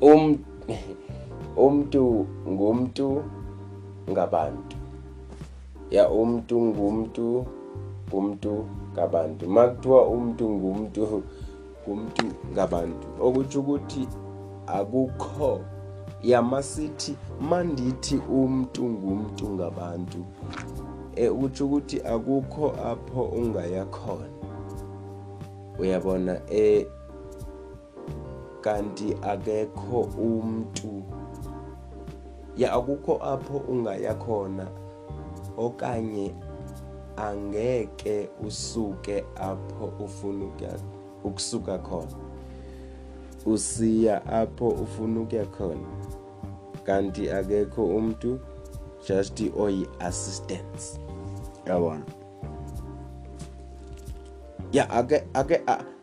um umuntu ngumuntu ngabantu. Ya umuntu ngumuntu ngabantu. Makuthiwa umuntu ngumuntu ngabantu, okuthi ukuthi akukho masithi mandithi umuntu ngumuntu ngabantu, ukuthi ukuthi akukho apho ungaya khona. Uyabona, kanti akekho umuntu, akukho apho ungaya khona, okanye angeke usuke apho ufuna ukusuka khona, usiya apho ufuna ukuya khona. Kanti akekho umuntu, just oyi-assistance. Yabona,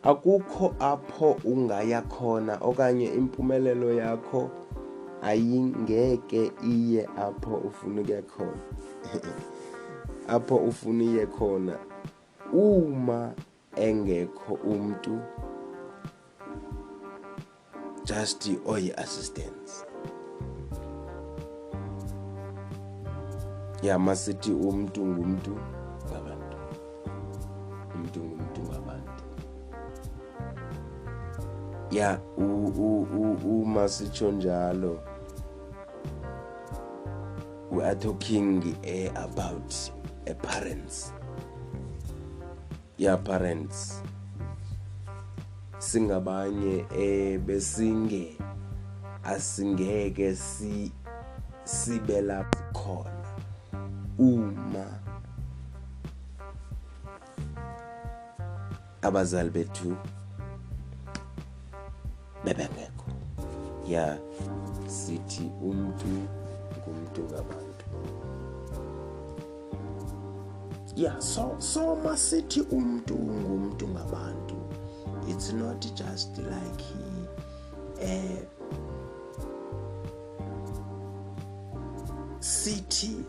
akukho apho ungaya khona, okanye impumelelo yakho ayingeke iye apho ufuna ukuya khona. Apho ufuna iye khona, uma engekho umuntu, just oyi-assistance. Masithi umuntu ngumuntu ngabantu. Umuntu ngumuntu ngabantu. Uma sitsho njalo, we are talking about parents. Parents. Singabanye asingeke sibe lapho khona uma abazali bethu bebengekho. Sithi umuntu ngumuntu ngabantu. So masithi umuntu ngumuntu ngabantu, it's not just like sithi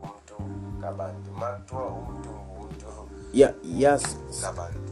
umuntu ngabantu. Makuthiwa umuntu ngumuntu ngabantu.